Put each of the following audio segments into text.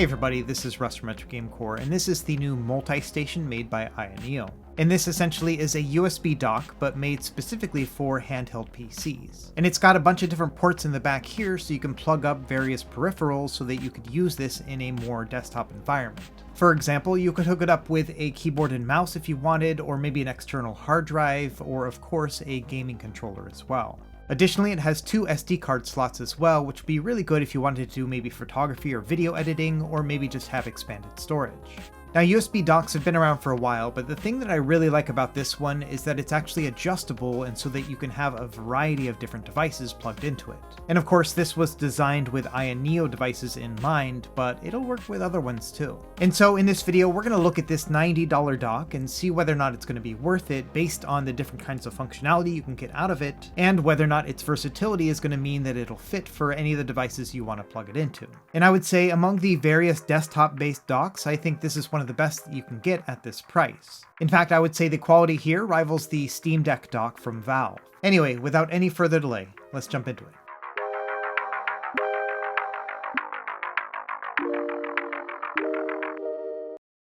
Hey everybody, this is Russ from Retro Game Core, and this is the new MultiStation made by AYANEO. And this essentially is a USB dock, but made specifically for handheld PCs. And it's got a bunch of different ports in the back here, so you can plug up various peripherals so that you could use this in a more desktop environment. For example, you could hook it up with a keyboard and mouse if you wanted, or maybe an external hard drive, or of course a gaming controller as well. Additionally, it has two SD card slots as well, which would be really good if you wanted to do maybe photography or video editing, or maybe just have expanded storage. Now, USB docks have been around for a while, but the thing that I really like about this one is that it's actually adjustable and so that you can have a variety of different devices plugged into it. And of course, this was designed with AYANEO devices in mind, but it'll work with other ones too. And so in this video, we're going to look at this $90 dock and see whether or not it's going to be worth it based on the different kinds of functionality you can get out of it, and whether or not its versatility is going to mean that it'll fit for any of the devices you want to plug it into. And I would say among the various desktop-based docks, I think this is one of the best that you can get at this price. In fact, I would say the quality here rivals the Steam Deck dock from Valve. Anyway, without any further delay, let's jump into it.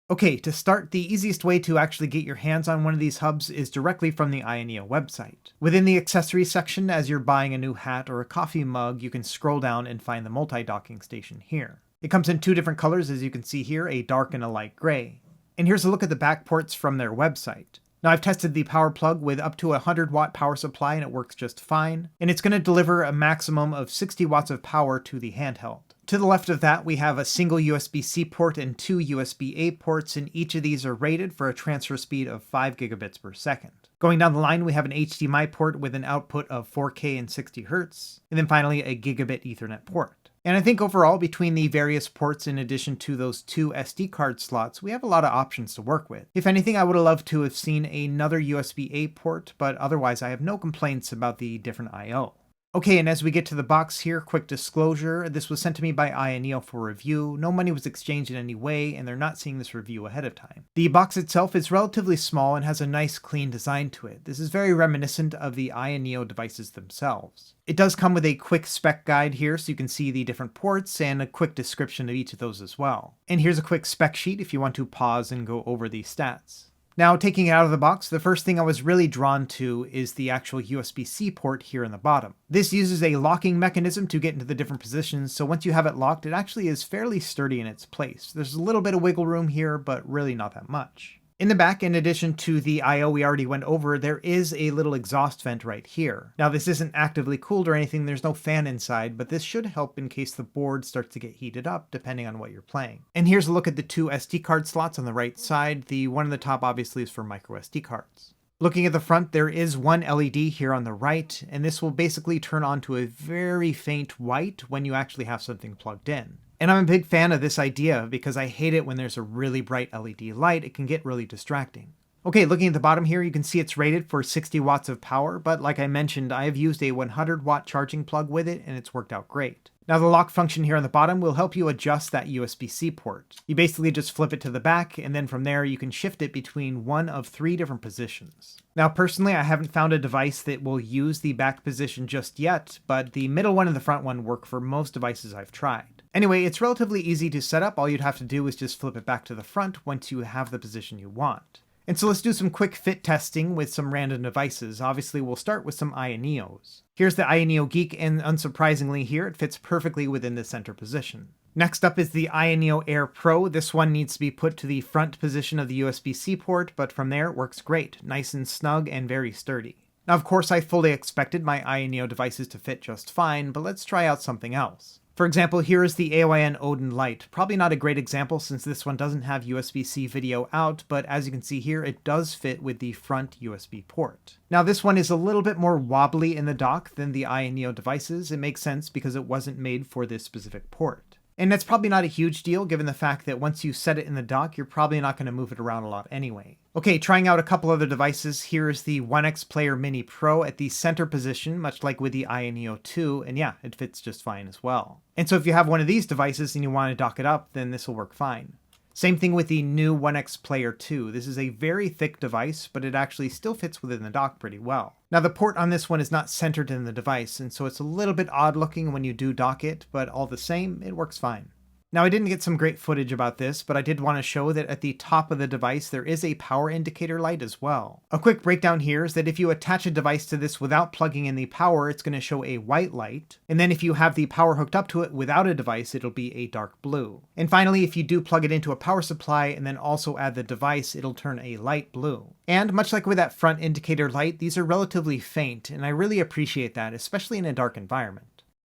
Okay, to start, the easiest way to actually get your hands on one of these hubs is directly from the AYANEO website. Within the accessories section, as you're buying a new hat or a coffee mug, you can scroll down and find the multi-docking station here. It comes in two different colors, as you can see here, a dark and a light gray. And here's a look at the back ports from their website. Now, I've tested the power plug with up to a 100-watt power supply and it works just fine. And it's going to deliver a maximum of 60 watts of power to the handheld. To the left of that, we have a single USB-C port and two USB-A ports, and each of these are rated for a transfer speed of 5 gigabits per second. Going down the line, we have an HDMI port with an output of 4K and 60 Hz, and then finally a gigabit Ethernet port. And I think overall, between the various ports in addition to those two SD card slots, we have a lot of options to work with. If anything, I would have loved to have seen another USB-A port, but otherwise I have no complaints about the different I/O. Okay, and as we get to the box here, quick disclosure, this was sent to me by AYANEO for review. No money was exchanged in any way, and they're not seeing this review ahead of time. The box itself is relatively small and has a nice clean design to it. This is very reminiscent of the AYANEO devices themselves. It does come with a quick spec guide here so you can see the different ports and a quick description of each of those as well. And here's a quick spec sheet if you want to pause and go over the stats. Now, taking it out of the box, the first thing I was really drawn to is the actual USB-C port here in the bottom. This uses a locking mechanism to get into the different positions, so once you have it locked, it actually is fairly sturdy in its place. There's a little bit of wiggle room here, but really not that much. In the back, in addition to the I/O we already went over, there is a little exhaust vent right here. Now, this isn't actively cooled or anything, there's no fan inside, but this should help in case the board starts to get heated up, depending on what you're playing. And here's a look at the two SD card slots on the right side. The one on the top obviously is for micro SD cards. Looking at the front, there is one LED here on the right, and this will basically turn on to a very faint white when you actually have something plugged in. And I'm a big fan of this idea because I hate it when there's a really bright LED light. It can get really distracting. Okay, looking at the bottom here, you can see it's rated for 60 watts of power, but like I mentioned, I have used a 100-watt charging plug with it and it's worked out great. Now, the lock function here on the bottom will help you adjust that USB-C port. You basically just flip it to the back, and then from there you can shift it between one of 3 different positions. Now, personally, I haven't found a device that will use the back position just yet, but the middle one and the front one work for most devices I've tried. Anyway, it's relatively easy to set up. All you'd have to do is just flip it back to the front once you have the position you want. And so let's do some quick fit testing with some random devices. Obviously, we'll start with some AYANEOs. Here's the AYANEO Geek, and unsurprisingly here, it fits perfectly within the center position. Next up is the AYANEO Air Pro. This one needs to be put to the front position of the USB-C port, but from there it works great. Nice and snug and very sturdy. Now, of course, I fully expected my AYANEO devices to fit just fine, but let's try out something else. For example, here is the AYAN Odin Lite. Probably not a great example since this one doesn't have USB-C video out, but as you can see here, it does fit with the front USB port. Now, this one is a little bit more wobbly in the dock than the AYANEO devices. It makes sense because it wasn't made for this specific port. And that's probably not a huge deal given the fact that once you set it in the dock, you're probably not going to move it around a lot anyway. Okay, trying out a couple other devices. Here's the 1X Player Mini Pro at the center position, much like with the AYANEO 2, and yeah, it fits just fine as well. And so if you have one of these devices and you want to dock it up, then this will work fine. Same thing with the new 1X Player 2. This is a very thick device, but it actually still fits within the dock pretty well. Now the port on this one is not centered in the device, and so it's a little bit odd looking when you do dock it, but all the same, it works fine. Now, I didn't get some great footage about this, but I did want to show that at the top of the device there is a power indicator light as well. A quick breakdown here is that if you attach a device to this without plugging in the power, it's going to show a white light, and then if you have the power hooked up to it without a device, it'll be a dark blue. And finally, if you do plug it into a power supply and then also add the device, it'll turn a light blue. And much like with that front indicator light, these are relatively faint, and I really appreciate that, especially in a dark environment.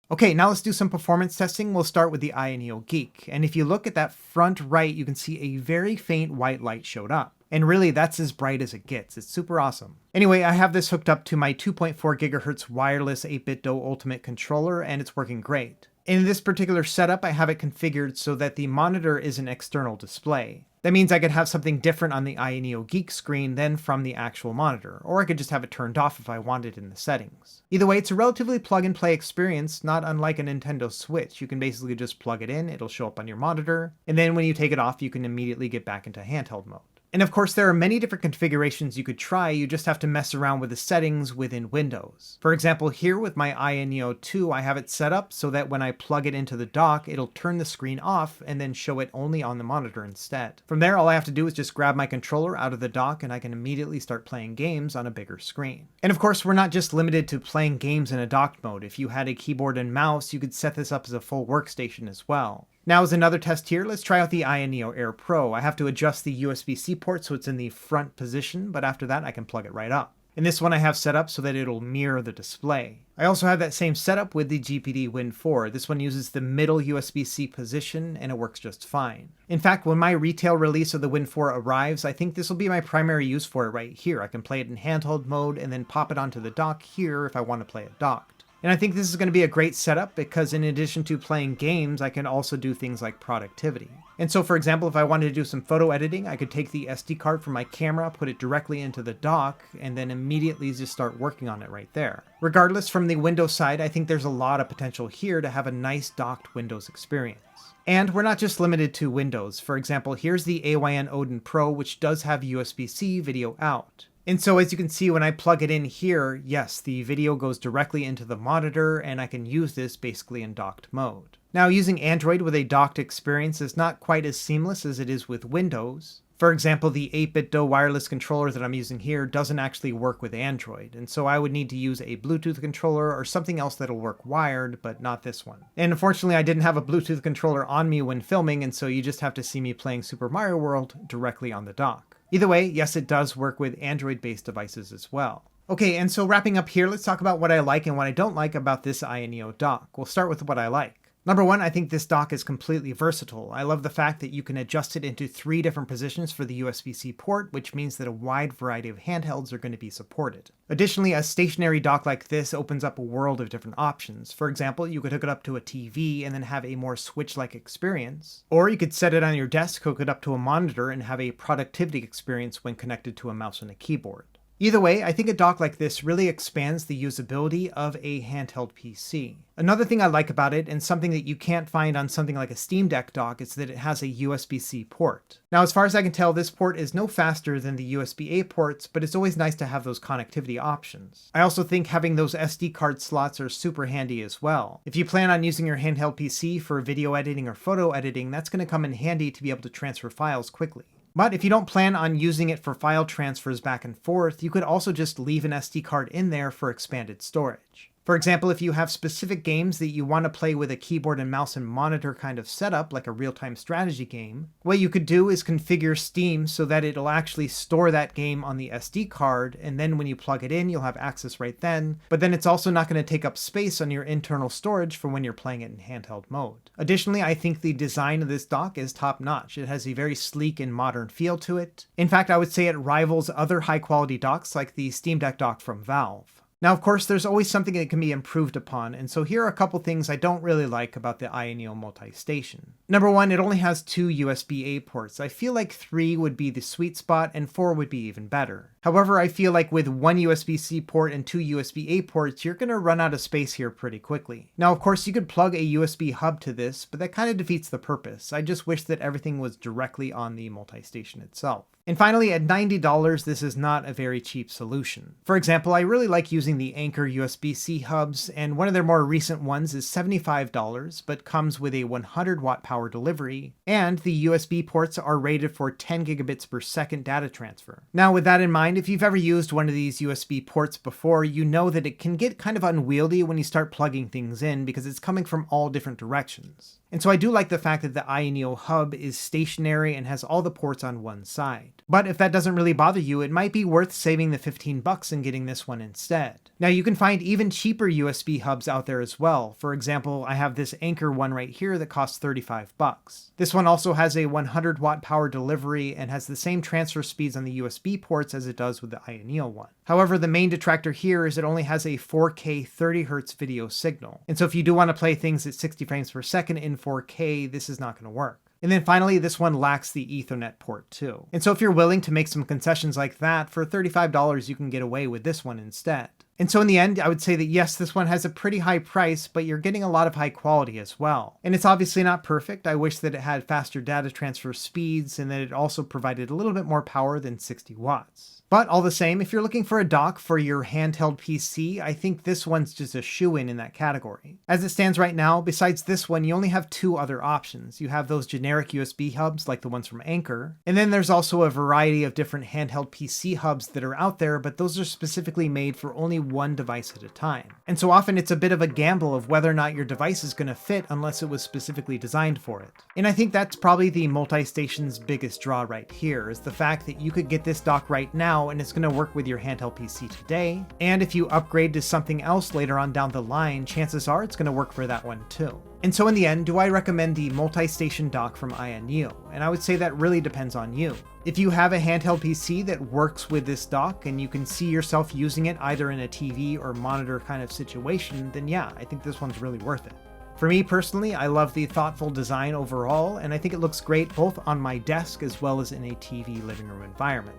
Okay, now let's do some performance testing. We'll start with the AYANEO Geek. And if you look at that front right, you can see a very faint white light showed up. And really, that's as bright as it gets. It's super awesome. Anyway, I have this hooked up to my 2.4 GHz wireless 8-bit DOE Ultimate controller, and it's working great. In this particular setup, I have it configured so that the monitor is an external display. That means I could have something different on the AYANEO Geek screen than from the actual monitor, or I could just have it turned off if I wanted in the settings. Either way, it's a relatively plug-and-play experience, not unlike a Nintendo Switch. You can basically just plug it in, it'll show up on your monitor, and then when you take it off, you can immediately get back into handheld mode. And of course, there are many different configurations you could try, you just have to mess around with the settings within Windows. For example, here with my AYANEO 2, I have it set up so that when I plug it into the dock, it'll turn the screen off and then show it only on the monitor instead. From there, all I have to do is just grab my controller out of the dock and I can immediately start playing games on a bigger screen. And of course, we're not just limited to playing games in a docked mode. If you had a keyboard and mouse, you could set this up as a full workstation as well. Now as another test here, let's try out the AYANEO Air Pro. I have to adjust the USB-C port so it's in the front position, but after that I can plug it right up. In this one I have set up so that it'll mirror the display. I also have that same setup with the GPD Win 4. This one uses the middle USB-C position and it works just fine. In fact, when my retail release of the Win 4 arrives, I think this will be my primary use for it right here. I can play it in handheld mode and then pop it onto the dock here if I want to play it docked. And I think this is going to be a great setup because in addition to playing games, I can also do things like productivity. And so for example, if I wanted to do some photo editing, I could take the SD card from my camera, put it directly into the dock, and then immediately just start working on it right there. Regardless, from the Windows side, I think there's a lot of potential here to have a nice docked Windows experience. And we're not just limited to Windows. For example, here's the AYANEO Pro, which does have USB-C video out. And so as you can see, when I plug it in here, yes, the video goes directly into the monitor and I can use this basically in docked mode. Now using Android with a docked experience is not quite as seamless as it is with Windows. For example, the 8-bit DOE wireless controller that I'm using here doesn't actually work with Android, and so I would need to use a Bluetooth controller or something else that'll work wired, but not this one. And unfortunately, I didn't have a Bluetooth controller on me when filming, and so you just have to see me playing Super Mario World directly on the dock. Either way, yes, it does work with Android-based devices as well. Okay, and so wrapping up here, let's talk about what I like and what I don't like about this AYANEO dock. We'll start with what I like. Number one, I think this dock is completely versatile. I love the fact that you can adjust it into 3 different positions for the USB-C port, which means that a wide variety of handhelds are going to be supported. Additionally, a stationary dock like this opens up a world of different options. For example, you could hook it up to a TV and then have a more Switch-like experience. Or you could set it on your desk, hook it up to a monitor, and have a productivity experience when connected to a mouse and a keyboard. Either way, I think a dock like this really expands the usability of a handheld PC. Another thing I like about it, and something that you can't find on something like a Steam Deck dock, is that it has a USB-C port. Now, as far as I can tell, this port is no faster than the USB-A ports, but it's always nice to have those connectivity options. I also think having those SD card slots are super handy as well. If you plan on using your handheld PC for video editing or photo editing, that's going to come in handy to be able to transfer files quickly. But if you don't plan on using it for file transfers back and forth, you could also just leave an SD card in there for expanded storage. For example, if you have specific games that you want to play with a keyboard and mouse and monitor kind of setup, like a real-time strategy game, what you could do is configure Steam so that it'll actually store that game on the SD card, and then when you plug it in, you'll have access right then, but then it's also not going to take up space on your internal storage for when you're playing it in handheld mode. Additionally, I think the design of this dock is top-notch. It has a very sleek and modern feel to it. In fact, I would say it rivals other high-quality docks like the Steam Deck dock from Valve. Now, of course, there's always something that can be improved upon, and so here are a couple things I don't really like about the AYANEO MultiStation. Number one, it only has 2 USB-A ports. I feel like 3 would be the sweet spot, and 4 would be even better. However, I feel like with one USB-C port and two USB-A ports, you're going to run out of space here pretty quickly. Now, of course, you could plug a USB hub to this, but that kind of defeats the purpose. I just wish that everything was directly on the MultiStation itself. And finally, at $90, this is not a very cheap solution. For example, I really like using the Anker USB-C hubs, and one of their more recent ones is $75, but comes with a 100-watt power delivery, and the USB ports are rated for 10 gigabits per second data transfer. Now, with that in mind, if you've ever used one of these USB ports before, you know that it can get kind of unwieldy when you start plugging things in because it's coming from all different directions. And so I do like the fact that the AYANEO hub is stationary and has all the ports on one side. But if that doesn't really bother you, it might be worth saving the $15 and getting this one instead. Now you can find even cheaper USB hubs out there as well. For example, I have this Anker one right here that costs $35. This one also has a 100-watt power delivery and has the same transfer speeds on the USB ports as it does with the AYANEO one. However, the main detractor here is it only has a 4K 30Hz video signal. And so if you do want to play things at 60 frames per second in 4K, this is not going to work. And then finally, this one lacks the Ethernet port too. And so if you're willing to make some concessions like that, for $35 you can get away with this one instead. And so in the end, I would say that yes, this one has a pretty high price, but you're getting a lot of high quality as well. And it's obviously not perfect. I wish that it had faster data transfer speeds and that it also provided a little bit more power than 60 watts. But all the same, if you're looking for a dock for your handheld PC, I think this one's just a shoo-in in that category. As it stands right now, besides this one, you only have two other options. You have those generic USB hubs like the ones from Anker, and then there's also a variety of different handheld PC hubs that are out there, but those are specifically made for only one device at a time. And so often it's a bit of a gamble of whether or not your device is going to fit unless it was specifically designed for it. And I think that's probably the MultiStation's biggest draw right here, is the fact that you could get this dock right now and it's going to work with your handheld PC today. And if you upgrade to something else later on down the line, chances are it's going to work for that one too. And so in the end, do I recommend the MultiStation Dock from AYANEO? And I would say that really depends on you. If you have a handheld PC that works with this dock and you can see yourself using it either in a TV or monitor kind of situation, then yeah, I think this one's really worth it. For me personally, I love the thoughtful design overall, and I think it looks great both on my desk as well as in a TV living room environment.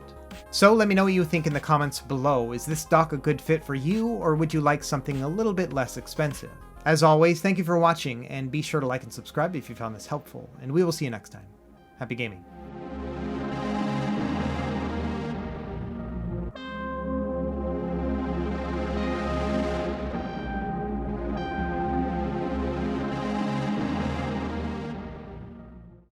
So let me know what you think in the comments below. Is this dock a good fit for you, or would you like something a little bit less expensive? As always, thank you for watching, and be sure to like and subscribe if you found this helpful, and we will see you next time. Happy gaming.